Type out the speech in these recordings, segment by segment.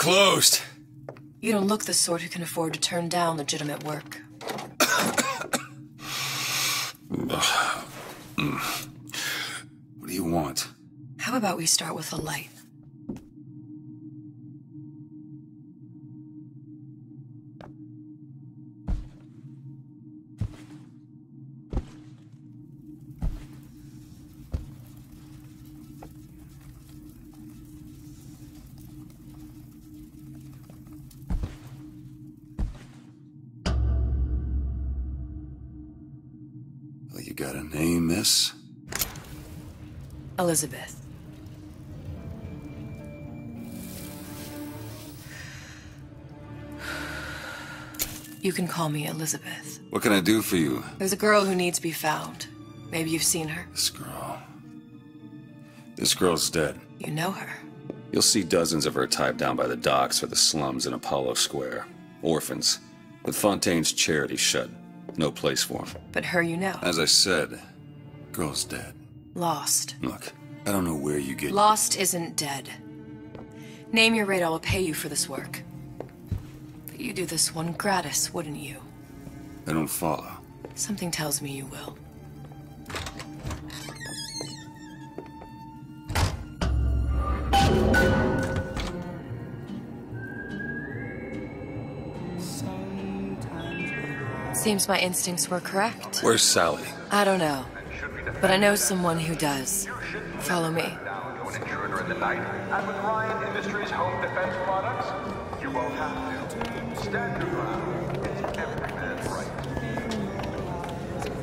closed. You don't look the sort who can afford to turn down legitimate work. What do you want? How about we start with a light? Well, you got a name, miss? Elizabeth. You can call me Elizabeth. What can I do for you? There's a girl who needs to be found. Maybe you've seen her. This girl's dead. You know her. You'll see dozens of her tied down by the docks or the slums in Apollo Square. Orphans. With Fontaine's charity shut. No place for them. But her you know. As I said, girl's dead. Lost. Look, I don't know where you get... Lost isn't dead. Name your rate, I will pay you for this work. But you do this one gratis, wouldn't you? I don't follow. Something tells me you will. Seems my instincts were correct. Where's Sally? I don't know. But I know someone who does. Follow me.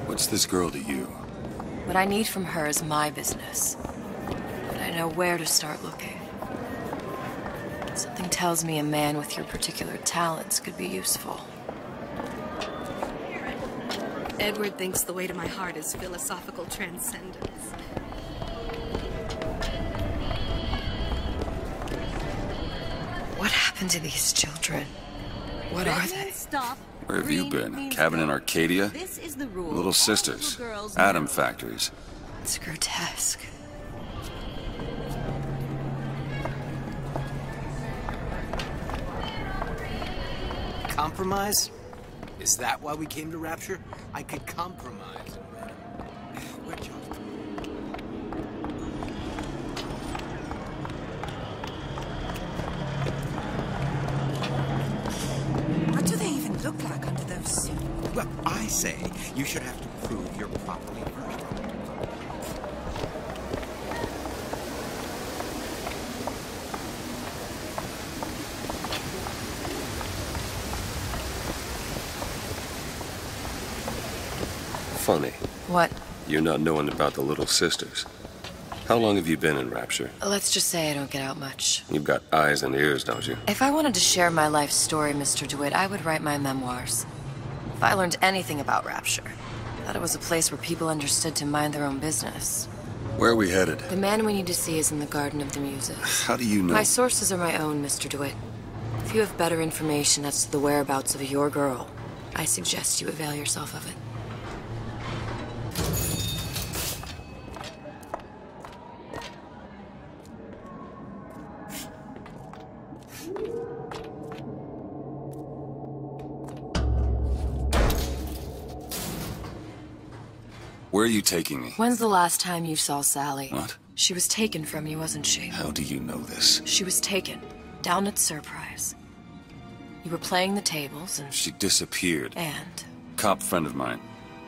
What's this girl to you? What I need from her is my business. But I know where to start looking. Something tells me a man with your particular talents could be useful. Edward thinks the way to my heart is philosophical transcendence. What happened to these children? What are they? Stop. Where have you been? Cabin in Arcadia? This is the rule. Little sisters. Atom factories. It's grotesque. Compromise? Is that why we came to Rapture? I could compromise. Where'd you... What do they even look like under those suits? Well, I say you should have to prove you're properly versed. Funny. What? You're not knowing about the Little Sisters. How long have you been in Rapture? Let's just say I don't get out much. You've got eyes and ears, don't you? If I wanted to share my life story, Mr. DeWitt, I would write my memoirs. If I learned anything about Rapture, I thought it was a place where people understood to mind their own business. Where are we headed? The man we need to see is in the Garden of the Muses. How do you know? My sources are my own, Mr. DeWitt. If you have better information as to the whereabouts of your girl, I suggest you avail yourself of it. Where are you taking me? When's the last time you saw Sally? What? She was taken from you, wasn't she? How do you know this? She was taken, down at Surprise. You were playing the tables and... She disappeared. And? Cop friend of mine,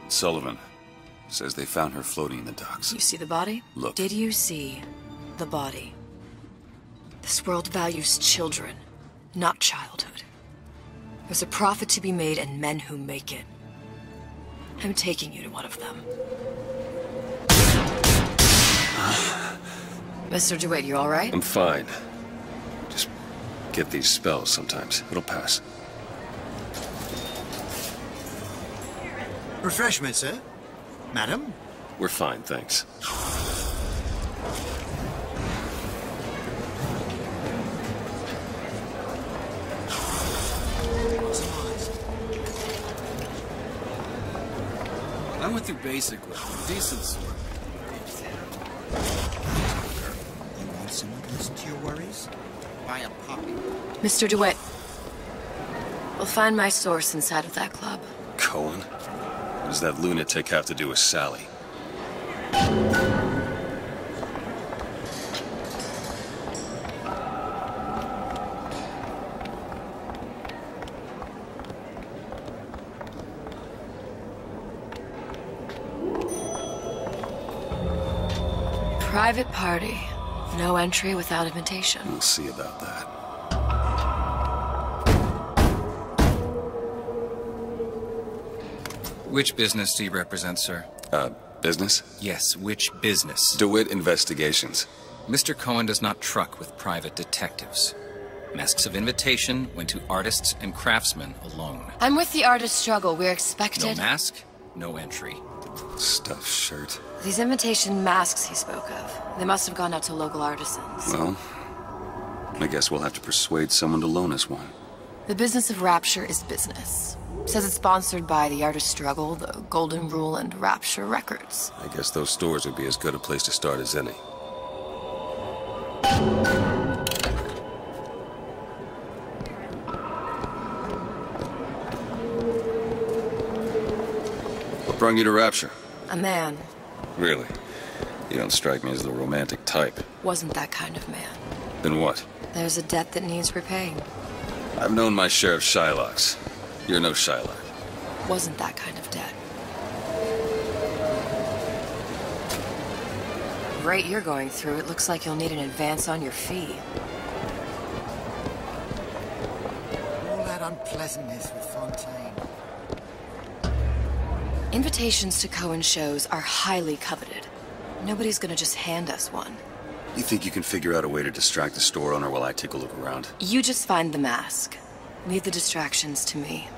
Sullivan, says they found her floating in the docks. You see the body? Look. Did you see the body? This world values children, not childhood. There's a profit to be made and men who make it. I'm taking you to one of them. Mr. DeWitt, you all right? I'm fine. Just get these spells sometimes. It'll pass. Refreshment, sir? Madam? We're fine, thanks. I went through basic with decent sort. You want someone to listen to your worries? buy a poppy. Mr. DeWitt, we'll find my source inside of that club. Cohen? What does that lunatic have to do with Sally? Private party. No entry without invitation. We'll see about that. Which business do you represent, sir? Business? Yes, which business? DeWitt Investigations. Mr. Cohen does not truck with private detectives. Masks of invitation went to artists and craftsmen alone. I'm with the artist struggle. We're No expected. mask, no entry. Stuffed shirt. These invitation masks he spoke of. They must have gone out to local artisans. Well, I guess we'll have to persuade someone to loan us one. The business of Rapture is business. Says it's sponsored by the Artist Struggle, the Golden Rule, and Rapture Records. I guess those stores would be as good a place to start as any. What brought you to Rapture? A man. Really? You don't strike me as the romantic type. Wasn't that kind of man. Then what? There's a debt that needs repaying. I've known my share of Shylocks. You're no Shylock. Wasn't that kind of debt. Rate you're going through, it looks like you'll need an advance on your fee. All that unpleasantness with Fontaine. Invitations to Cohen shows are highly coveted. Nobody's gonna just hand us one. You think you can figure out a way to distract the store owner while I take a look around? You just find the mask. Leave the distractions to me.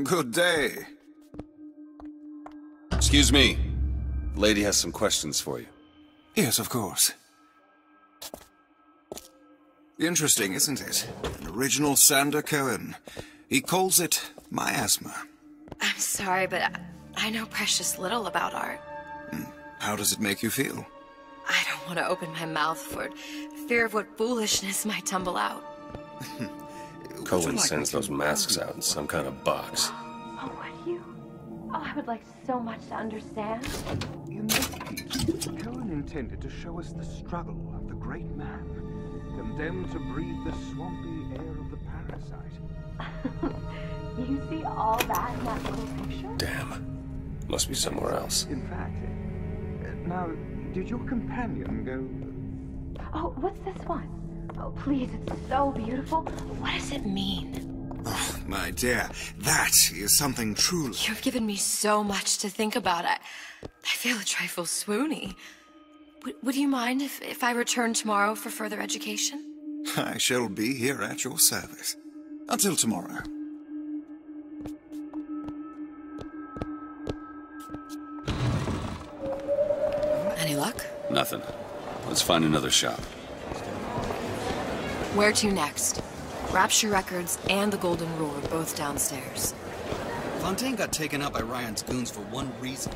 Good day. Excuse me. The lady has some questions for you. Yes, of course. Interesting, isn't it? An original Sander Cohen. He calls it miasma. I'm sorry, but I know precious little about art. How does it make you feel? I don't want to open my mouth for fear of what foolishness might tumble out. Cohen sends those masks out in some kind of box. Oh, would you? Oh, I would like so much to understand. In this piece, Cohen intended to show us the struggle of the great man, condemned to breathe the swampy air of the parasite. You see all that in that little picture? Damn. Must be somewhere else. In fact, now, did your companion go... Oh, what's this one? Oh, please, it's so beautiful. What does it mean? Oh, my dear, that is something truly... You've given me so much to think about. I feel a trifle swoony. Would you mind if I return tomorrow for further education? I shall be here at your service. Until tomorrow. Any luck? Nothing. Let's find another shop. Where to next? Rapture Records and the Golden Rule are both downstairs. Fontaine got taken out by Ryan's goons for one reason.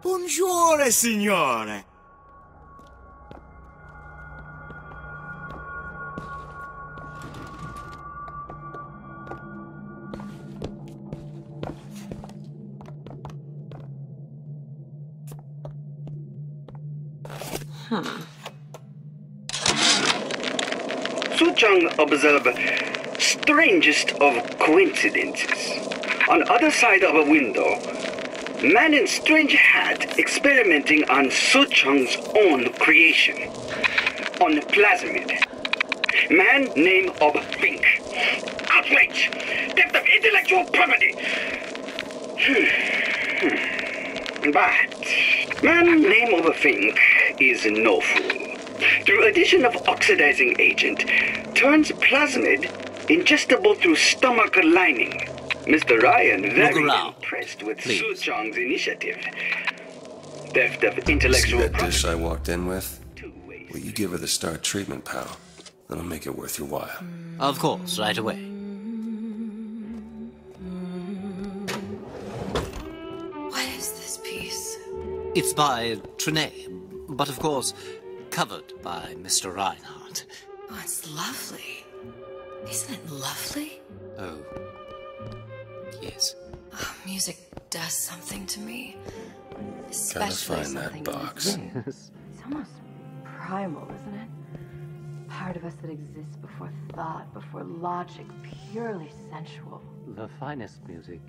Buongiorno, signore. Suchong observed strangest of coincidences. On other side of a window, man in strange hat experimenting on Suchong's own creation. On plasmid. Man name of Fink. Outrage! Theft of intellectual property! But man name of Fink is no fool. Through addition of oxidizing agent, turns plasmid ingestible through stomach lining. Mr. Ryan very impressed with Suchong's initiative. Theft of intellectual See that property. dish I walked in with? Will you give her the star treatment, pal? That'll make it worth your while. Of course, right away. What is this piece? It's by Trenet, but of course, covered by Mr. Reinhardt. Oh, it's lovely. Isn't it lovely? Oh, yes. Oh, music does something to me. Gotta Especially find that something box. It's almost primal, isn't it? Part of us that exists before thought, before logic, purely sensual. The finest music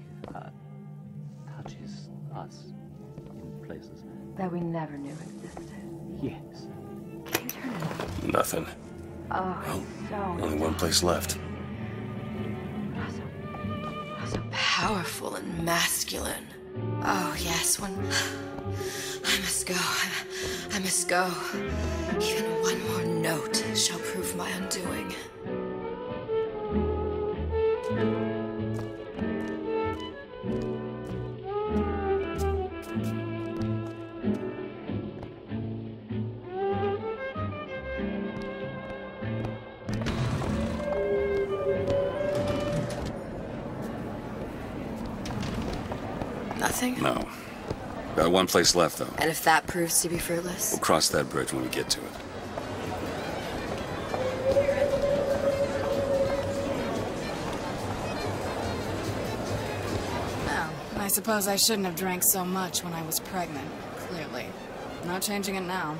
touches us in places That we never knew existed. Yes. Can you turn it up? Nothing. Oh, it's so Only one place left. So powerful and masculine. Oh, yes, when... I must go. I must go. Even one more note shall prove my undoing. Nothing? No. Got one place left, though. And if that proves to be fruitless? We'll cross that bridge when we get to it. Oh, I suppose I shouldn't have drank so much when I was pregnant, clearly. No changing it now.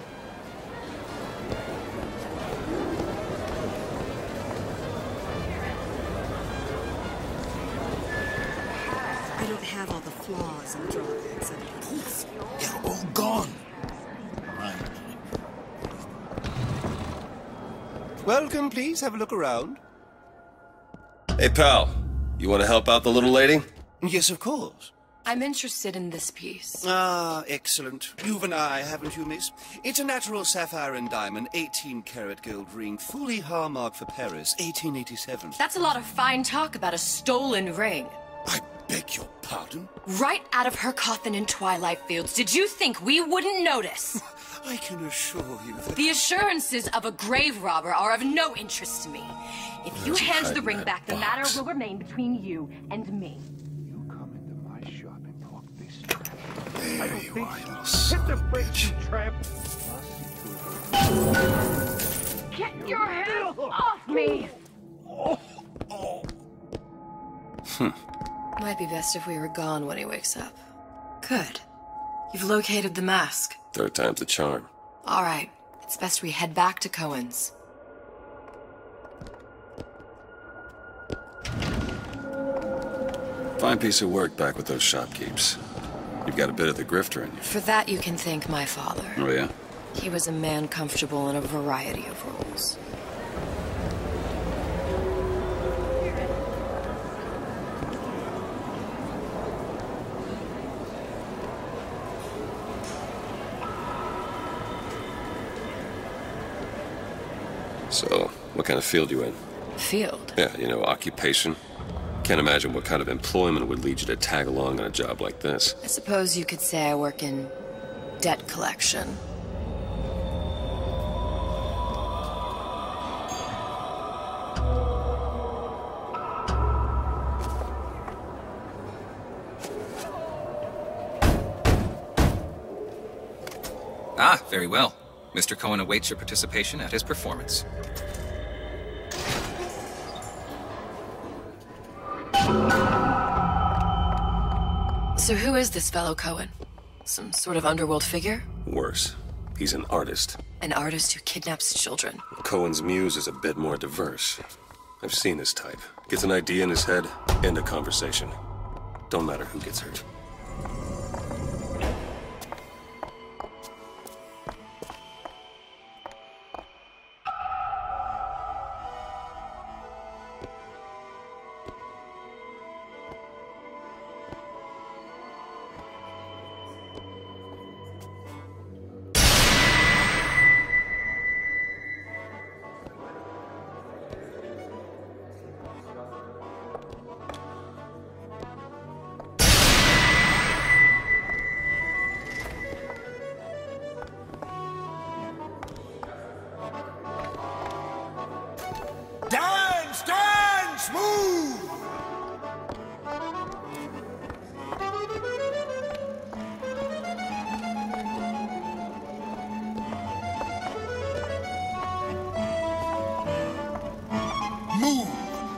I don't have all the flaws and drawbacks of it. They're all gone. Welcome, please. Have a look around. Hey, pal. You want to help out the little lady? Yes, of course. I'm interested in this piece. Ah, excellent. You've an eye, haven't you, miss? It's a natural sapphire and diamond, 18-karat gold ring, fully hallmarked for Paris, 1887. That's a lot of fine talk about a stolen ring. I beg your pardon? Right out of her coffin in Twilight Fields. Did you think we wouldn't notice? I can assure you that... The assurances of a grave robber are of no interest to me. If you hand the ring back, the matter will remain between you and me. You come into my shop and talk this trap. There you are, you little son Hit the of a brakes, bitch. you tramp. Get your hands off me! Might be best if we were gone when he wakes up. Good. You've located the mask. Third time's the charm. All right. It's best we head back to Cohen's. Fine piece of work back with those shopkeepers. You've got a bit of the grifter in you. For that, you can thank my father. Oh, yeah? He was a man comfortable in a variety of roles. So, what kind of field you in? Field? Yeah, you know, occupation. Can't imagine what kind of employment would lead you to tag along on a job like this. I suppose you could say I work in debt collection. Ah, very well. Mr. Cohen awaits your participation at his performance. So who is this fellow Cohen? Some sort of underworld figure? Worse. He's an artist. An artist who kidnaps children. Cohen's muse is a bit more diverse. I've seen this type. Gets an idea in his head, end a conversation. Don't matter who gets hurt.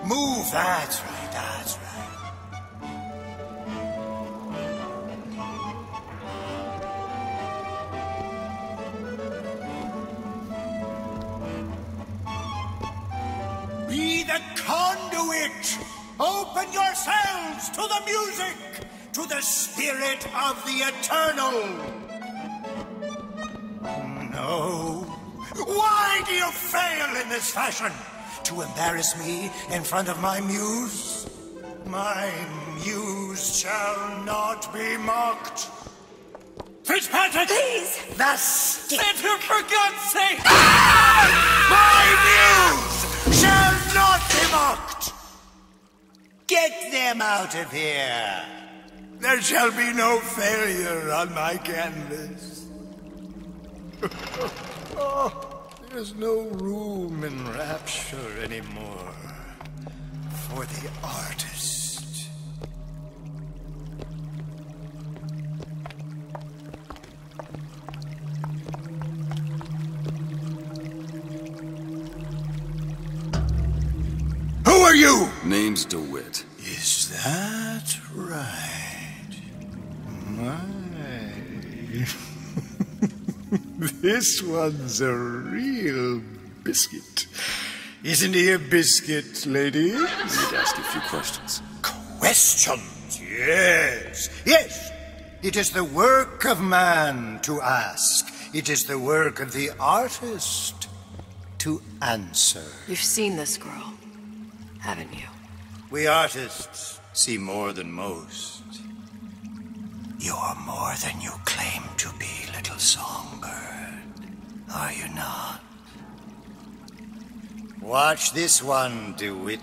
Move, that's right, that's right. Be the conduit! Open yourselves to the music, to the spirit of the eternal! No. Why do you fail in this fashion? To embarrass me in front of my muse? My muse shall not be mocked. Fitzpatrick! Please! The stick! For God's sake! My muse shall not be mocked! Get them out of here! There shall be no failure on my canvas. Oh, there's no room in rapture anymore for the artist. Who are you? Name's DeWitt. Is that right? My. This one's a real biscuit. Isn't he a biscuit, lady? I need to ask you a few questions. Questions? Yes. Yes. It is the work of man to ask. It is the work of the artist to answer. You've seen this girl, haven't you? We artists see more than most. You're more than you claim to be, little songbird. Are you not? Watch this one, DeWitt.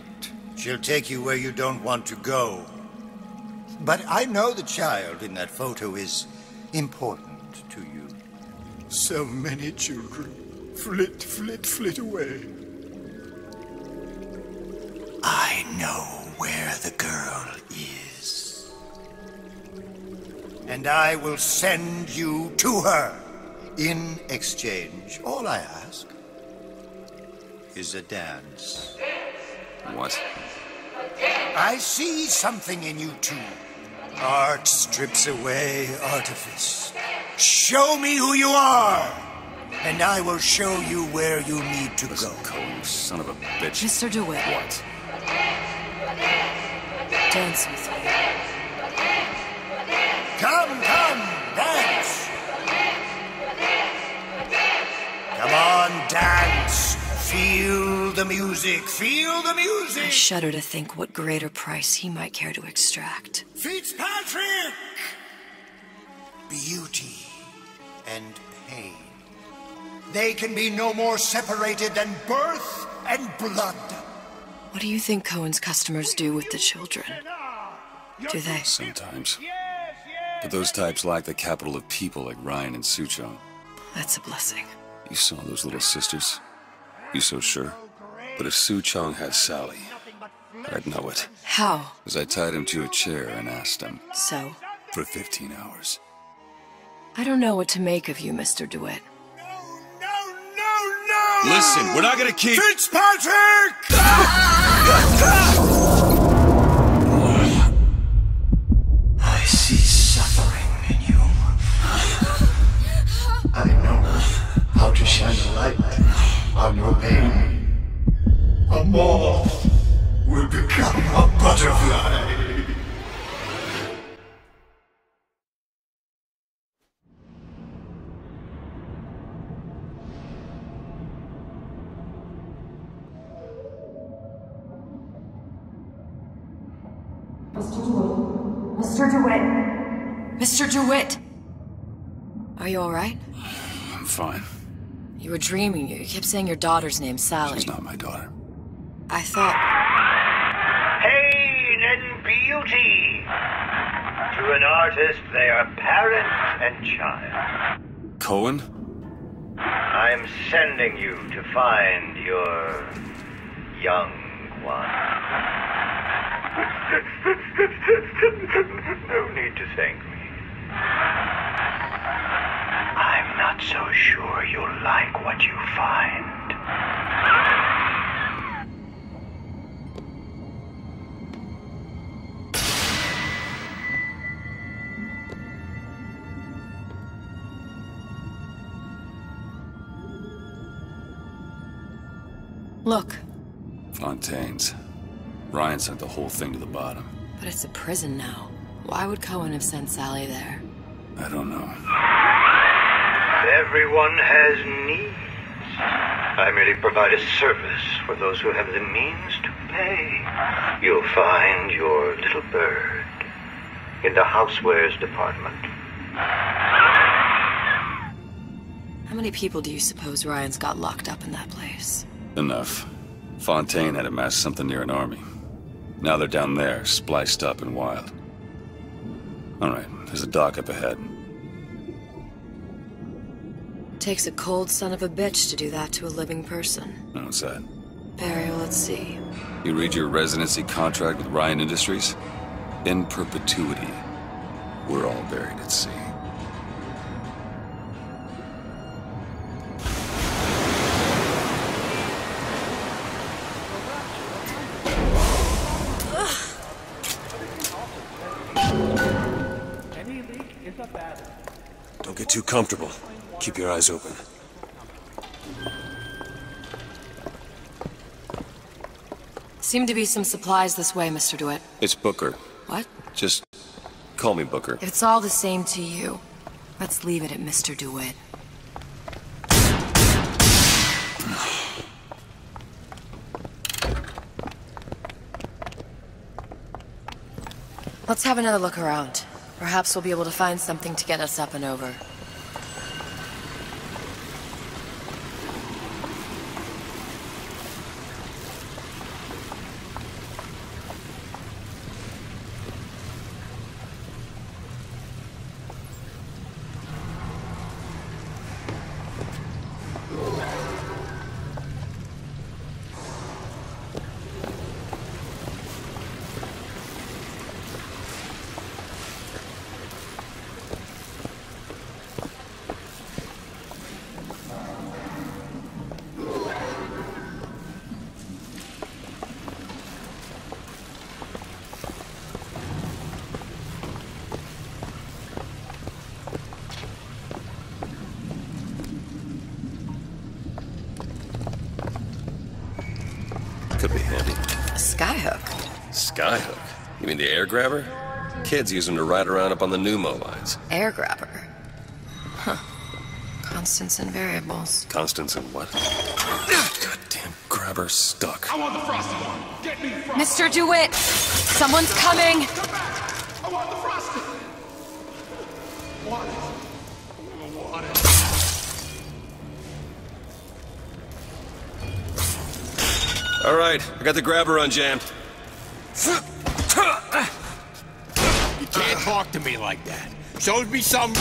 She'll take you where you don't want to go. But I know the child in that photo is important to you. So many children flit, flit, flit away. I know where the girl is. And I will send you to her. In exchange, all I ask is a dance. What? I see something in you two. Art strips away artifice. Show me who you are, and I will show you where you need to go. Cohen, you son of a bitch. Mr. DeWitt. What? Dance with me. Come, dance! Come on, dance! Feel the music, feel the music! I shudder to think what greater price he might care to extract. Fitzpatrick! Beauty and pain. They can be no more separated than birth and blood. What do you think Cohen's customers do with the children? Do they? Sometimes. But those types lack the capital of people like Ryan and Suchong. That's a blessing. You saw those little sisters? You so sure? But if Suchong has Sally, I'd know it. How? As I tied him to a chair and asked him. So? For 15 hours. I don't know what to make of you, Mr. DeWitt. No! Listen, we're not gonna keep... Fitzpatrick! I see suffering in you. I know how to shine a light on your pain. A moth will become a butterfly. Mr. DeWitt! Mr. DeWitt! Are you alright? I'm fine. You were dreaming. You kept saying your daughter's name, Sally. She's not my daughter. I thought... Pain and beauty! To an artist, they are parent and child. Cohen? I'm sending you to find your young one. No need to thank me. I'm not so sure you'll like what you find. Look. Fontaine's. Ryan sent the whole thing to the bottom. But it's a prison now. Why would Cohen have sent Sally there? I don't know. Everyone has needs. I merely provide a service for those who have the means to pay. You'll find your little bird in the housewares department. How many people do you suppose Ryan's got locked up in that place? Enough. Fontaine had amassed something near an army. Now they're down there, spliced up and wild. Alright, there's a dock up ahead. Takes a cold son of a bitch to do that to a living person. What's that? Barry, let's see. You read your residency contract with Ryan Industries? In perpetuity, we're all buried at sea. Don't get too comfortable. Keep your eyes open. Seem to be some supplies this way, Mr. DeWitt. It's Booker. What? Just call me Booker. If it's all the same to you, let's leave it at Mr. DeWitt. Let's have another look around. Perhaps we'll be able to find something to get us up and over. Could be handy. A skyhook? Skyhook? You mean the air grabber? Kids use them to ride around up on the pneumo lines. Air grabber? Huh. Constants and variables. Constants and what? Goddamn grabber stuck. I want the frosted one. Get me frosted. Mr. DeWitt! Someone's coming! Come back! I want the frosted. Want it. I want it. All right, I got the grabber unjammed. You can't talk to me like that. Shows me some...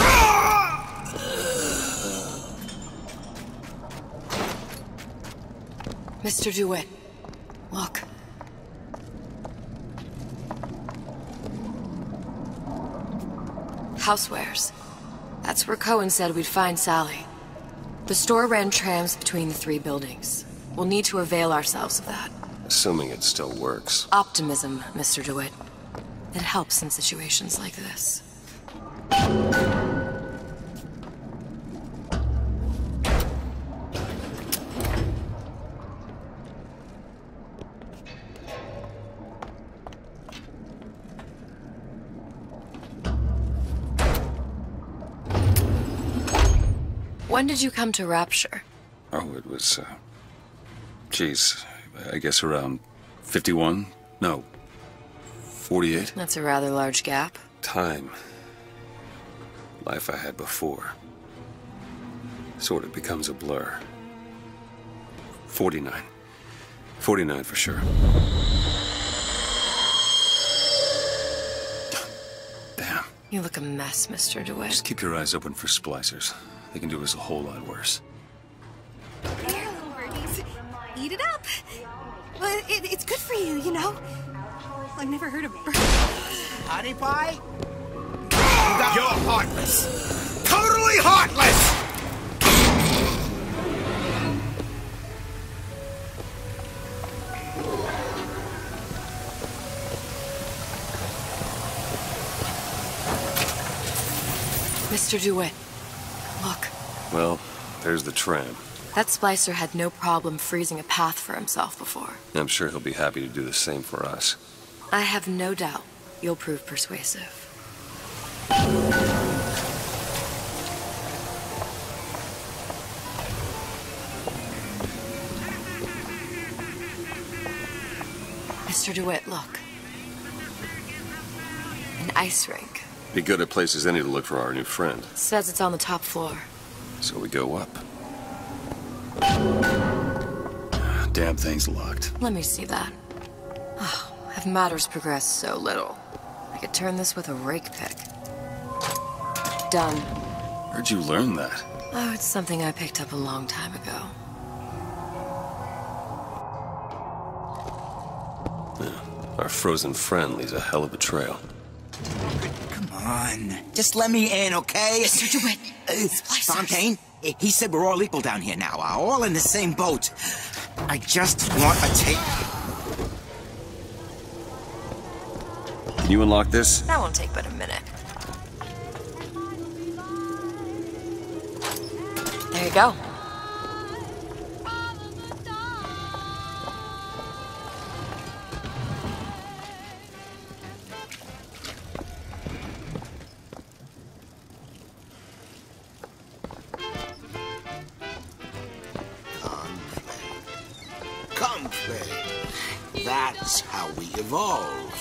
Mr. DeWitt, look. Housewares. That's where Cohen said we'd find Sally. The store ran trams between the three buildings. We'll need to avail ourselves of that. Assuming it still works. Optimism, Mr. DeWitt. It helps in situations like this. When did you come to Rapture? Oh, it was, geez, I guess around 51? No, 48? That's a rather large gap. Time. Life I had before. Sort of becomes a blur. 49. 49 for sure. Damn. You look a mess, Mr. DeWitt. Just keep your eyes open for splicers. They can do us a whole lot worse. Here, little birdies. Eat it up. Well, it's good for you, you know. I've never heard of bird. Honey pie? You're heartless. Totally heartless! Mr. DeWitt, look. Well, there's the tram. That splicer had no problem freezing a path for himself before. I'm sure he'll be happy to do the same for us. I have no doubt you'll prove persuasive. Mr. DeWitt, look. An ice rink. Be good at places any to look for our new friend. It says it's on the top floor. So we go up. Damn thing's locked. Let me see that. Oh, have matters progressed so little? I could turn this with a rake pick. Done. Where'd you learn that? Oh, it's something I picked up a long time ago. Yeah, our frozen friend leaves a hell of a trail. Come on. Just let me in, okay? Mr. DeWitt. Fontaine, he said we're all equal down here now. All in the same boat. I just want a tape. Can you unlock this? That won't take but a minute. There you go. That's how we evolve.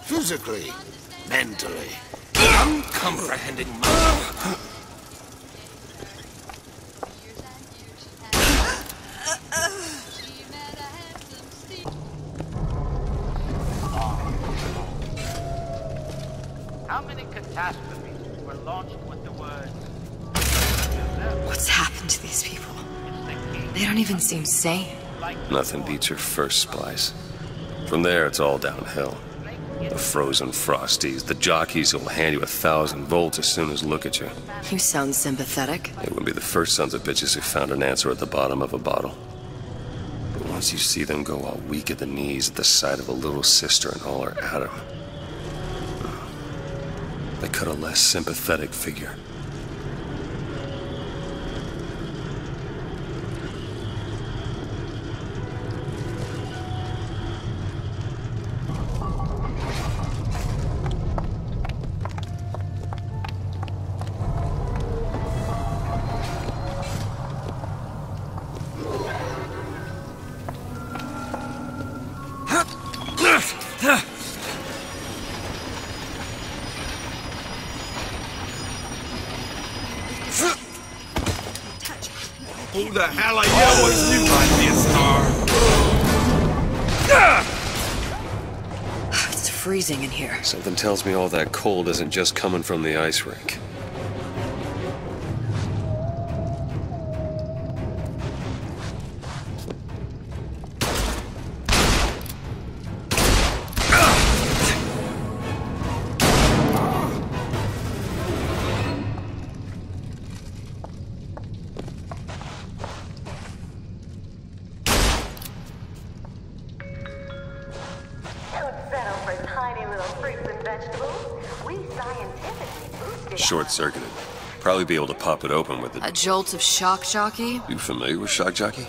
Physically, mentally. Uncomprehending mother. How many catastrophes were launched with the words... What's happened to these people? They don't even seem sane. Nothing beats your first splice. From there, it's all downhill. The frozen frosties, the jockeys who'll hand you 1,000 volts as soon as look at you. You sound sympathetic. They wouldn't be the first sons of bitches who found an answer at the bottom of a bottle. But once you see them go all weak at the knees at the sight of a little sister and all her atom, they cut a less sympathetic figure. Who the hell are you? Was you might be a star? It's freezing in here. Something tells me all that cold isn't just coming from the ice rink. Short-circuited. Probably be able to pop it open with A jolt of shock jockey? You familiar with shock jockey?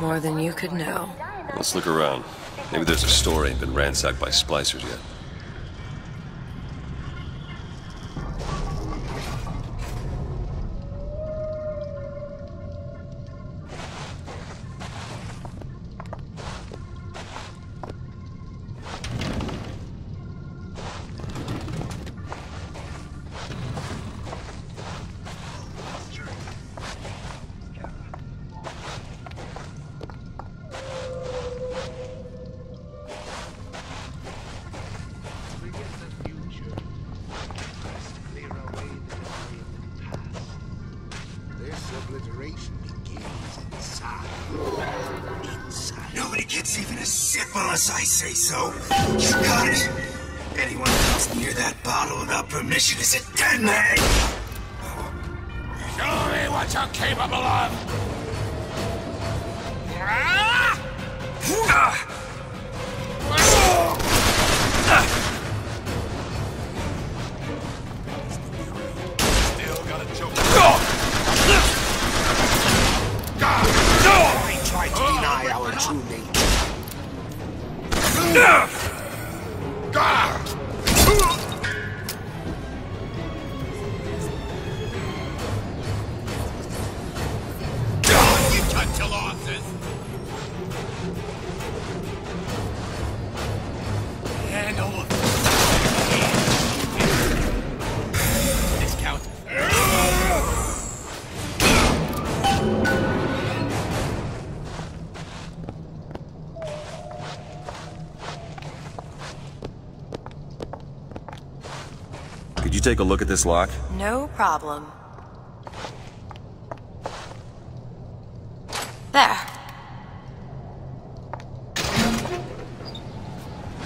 More than you could know. Let's look around. Maybe there's a store ain't been ransacked by splicers yet. Obliteration begins inside. Nobody gets even a sip unless I say so. You got it. Anyone comes near that bottle without permission is a dead man. Show me what you're capable of. Still got a joke. find all of them. Discount. Could you take a look at this lock? No problem. There.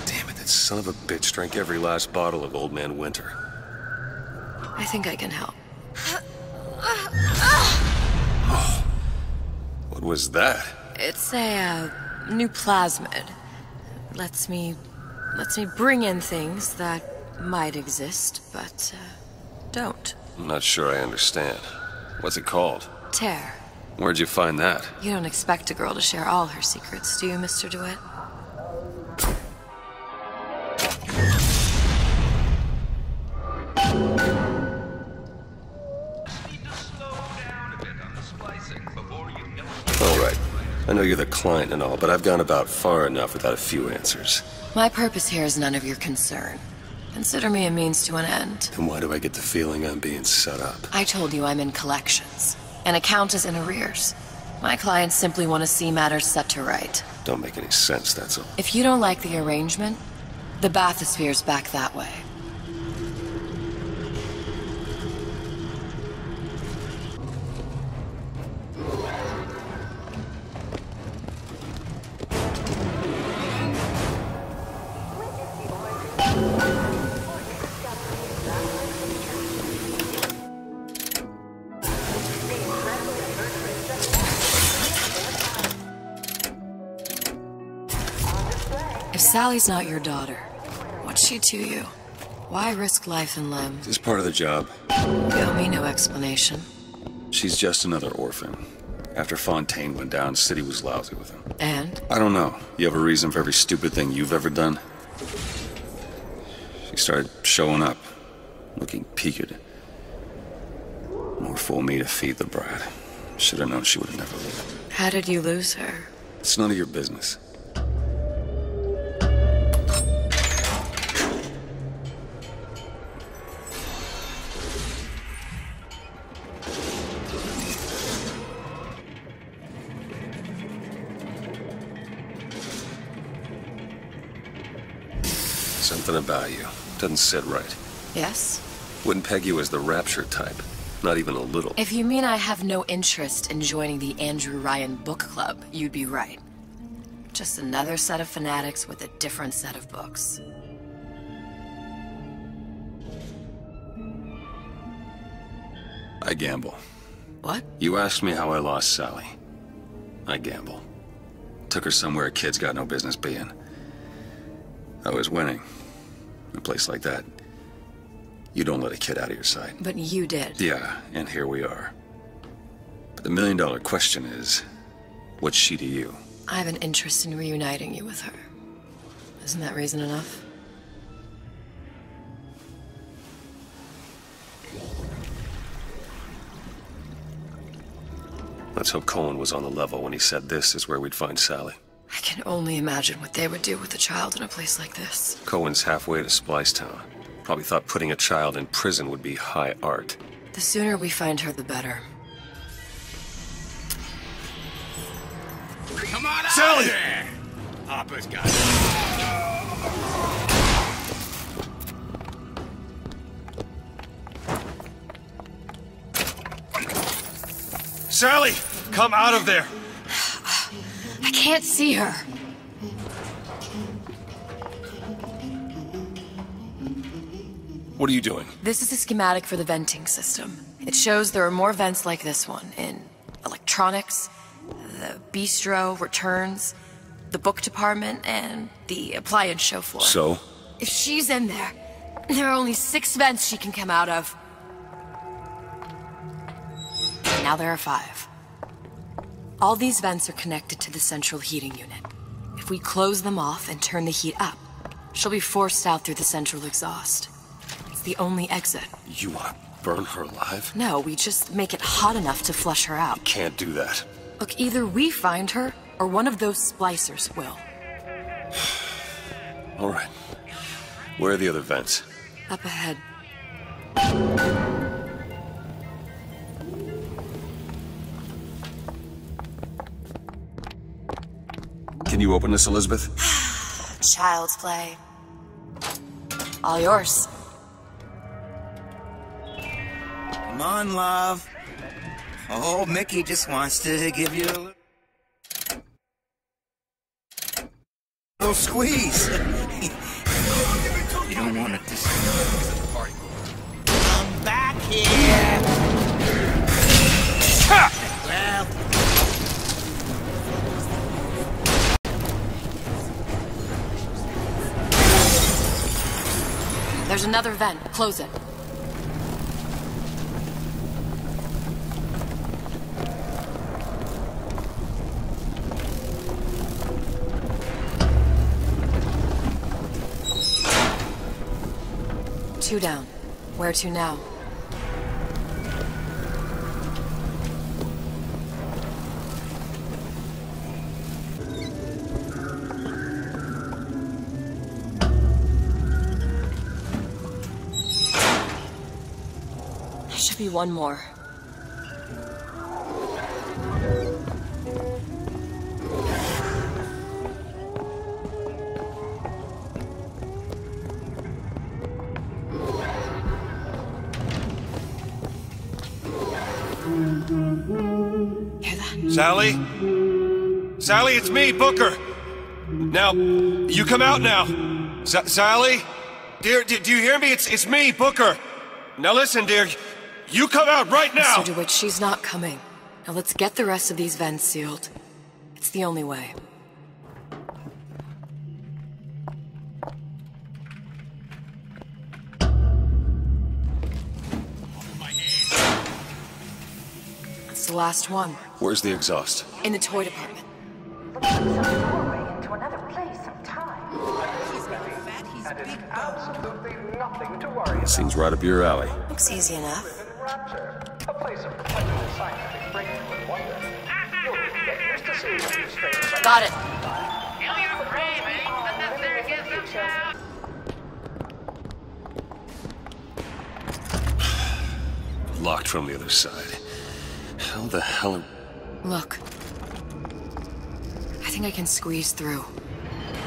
Damn it, that son of a bitch drank every last bottle of Old Man Winter. I think I can help. Oh, what was that? It's a new plasmid. Lets me bring in things that might exist, but don't. I'm not sure I understand. What's it called? Tear. Where'd you find that? You don't expect a girl to share all her secrets, do you, Mr. DeWitt? All right. I know you're the client and all, but I've gone about far enough without a few answers. My purpose here is none of your concern. Consider me a means to an end. And why do I get the feeling I'm being set up? I told you I'm in collections. An account is in arrears. My clients simply want to see matters set to right. Don't make any sense, that's all. If you don't like the arrangement, the bathysphere's back that way. If Sally's not your daughter, what's she to you? Why risk life and limb? It's part of the job. You owe me no explanation. She's just another orphan. After Fontaine went down, City was lousy with him. And? I don't know. You have a reason for every stupid thing you've ever done? She started showing up, looking peaked. More fool me to feed the brat. Should have known she would have never lived. How did you lose her? It's none of your business. Something about you doesn't sit right. Yes? Wouldn't peg you as the Rapture type. Not even a little. If you mean I have no interest in joining the Andrew Ryan Book Club, you'd be right. Just another set of fanatics with a different set of books. I gamble. What? You asked me how I lost Sally. I gamble. Took her somewhere kids got no business being. I was winning. In a place like that, you don't let a kid out of your sight. But you did. Yeah, and here we are. But the million-dollar question is, what's she to you? I have an interest in reuniting you with her. Isn't that reason enough? Let's hope Cohen was on the level when he said this is where we'd find Sally. I can only imagine what they would do with a child in a place like this. Cohen's halfway to Splicetown. Probably thought putting a child in prison would be high art. The sooner we find her, the better. Come on out Sally! of there! Hopper's got it. Sally! Come out of there! I can't see her. What are you doing? This is a schematic for the venting system. It shows there are more vents like this one in electronics, the bistro, returns, the book department, and the appliance show floor. So? If she's in there, there are only 6 vents she can come out of. Now there are 5. All these vents are connected to the central heating unit. If we close them off and turn the heat up, she'll be forced out through the central exhaust. It's the only exit. You want to burn her alive? No, we just make it hot enough to flush her out. Can't do that. Look, either we find her, or one of those splicers will. All right. Where are the other vents? Up ahead. Can you open this, Elizabeth? Child's play. All yours. Come on, love. Oh, Mickey just wants to give you a little squeeze. You don't want to disturb the party. Come back here. Well. There's another vent. Close it. Two down. Where to now? There should be one more. Sally? Sally, it's me, Booker! Now, you come out now! Sally? Dear, do you hear me? It's me, Booker! Now listen, dear, you come out right now! Mr. DeWitt, she's not coming. Now let's get the rest of these vents sealed. It's the only way. That's the last one. Where's the exhaust? In the toy department. Looks like some doorway into another place of time. And it's absolutely nothing to worry about. Seems right up your alley. Looks easy enough. Rapture, a place of perpetual scientific breakthrough and wonder. You'll get used to seeing these things. Got it. Locked from the other side. How the hell am... Look. I think I can squeeze through.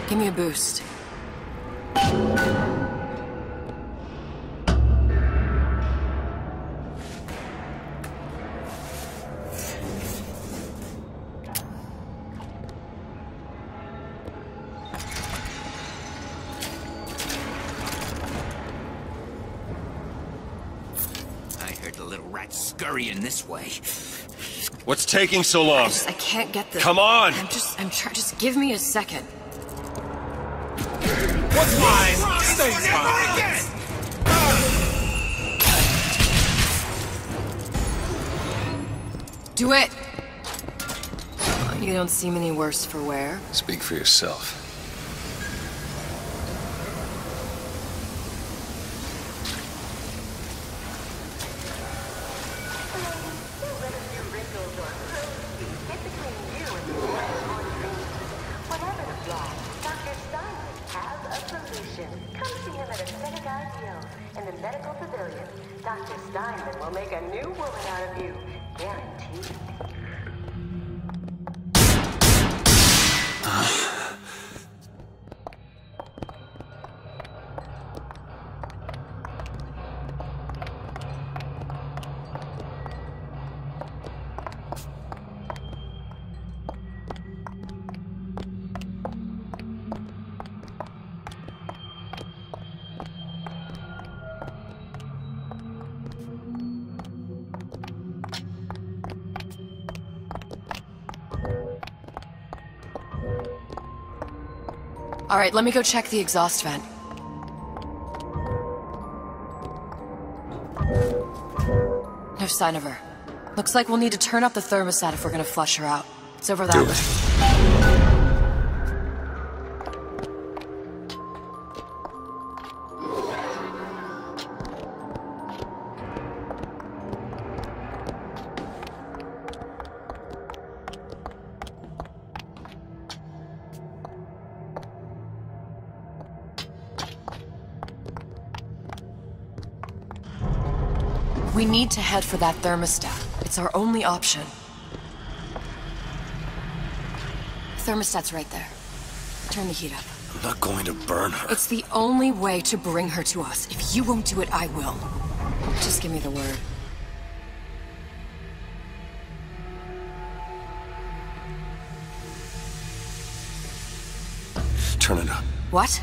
Give me a boost. I heard the little rat scurrying this way. What's taking so long? I can't get this. Come on! I'm trying. Just give me a second. What's mine stays mine. Do it! You don't seem any worse for wear. Speak for yourself. Dr. Steinman will make a new woman out of you. Guaranteed. All right, let me go check the exhaust vent. No sign of her. Looks like we'll need to turn up the thermostat if we're gonna flush her out. It's over that way. We need to head for that thermostat. It's our only option. Thermostat's right there. Turn the heat up. I'm not going to burn her. It's the only way to bring her to us. If you won't do it, I will. Just give me the word. Turn it up. What?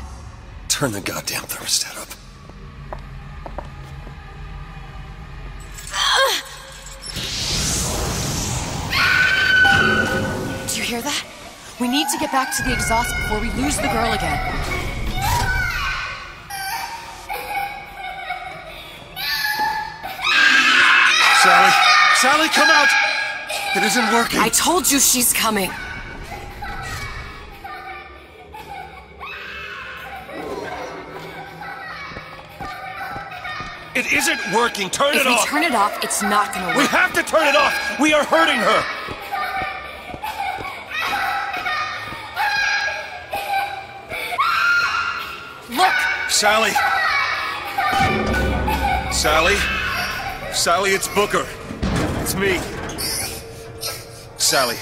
Turn the goddamn thermostat up. Do you hear that? We need to get back to the exhaust before we lose the girl again. Sally! Sally, come out! It isn't working. I told you she's coming. It isn't working. Turn it off. If we turn it off, it's not gonna work. We have to turn it off. We are hurting her. Look! Sally! Sally? Sally, it's Booker. It's me. Sally,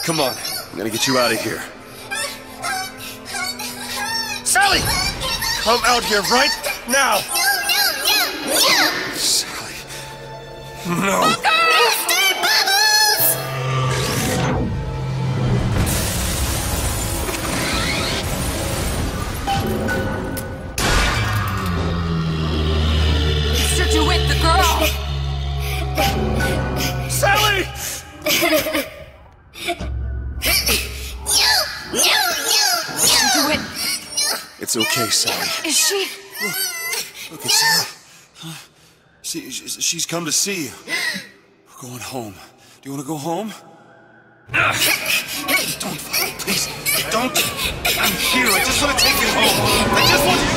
come on. I'm gonna get you out of here. Sally! Come out here right now! Sally. No. Mr. DeWitt, the girl! Sally! Mr. DeWitt! It's okay, Sally. Is she? Look at Sarah. Huh? She's come to see you. We're going home. Do you want to go home? Don't follow, please. Don't. I'm here. I just want to take you home. I just want you.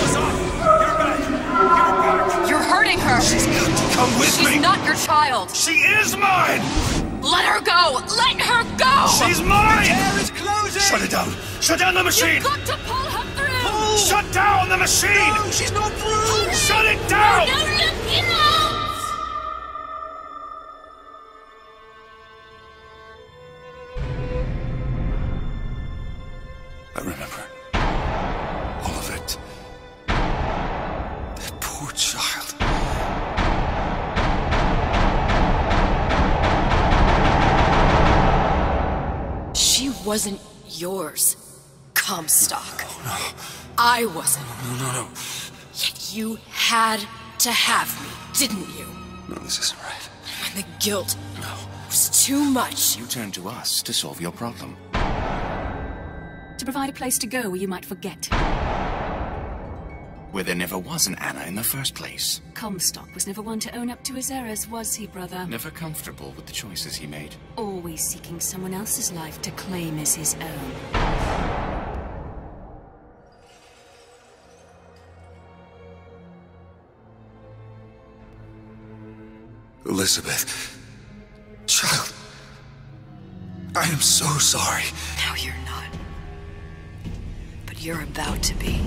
You're back. You're back. You're hurting her. She's got to come with me. She's not your child. She is mine. Let her go. Let her go. She's mine. The air is closing. Shut it down. Shut down the machine. You've got to pull her through. Pull. Shut down the machine. No, she's not through. Shut it down. I remember all of it. That poor child. She wasn't yours, Comstock. No. I wasn't. No. Yet you had to have me, didn't you? No, this isn't right. When the guilt was too much. You turned to us to solve your problem. To provide a place to go where you might forget. Where there never was an Anna in the first place. Comstock was never one to own up to his errors, was he, brother? Never comfortable with the choices he made. Always seeking someone else's life to claim as his own. Elizabeth. Child. I am so sorry. No, you're not. But you're about to be.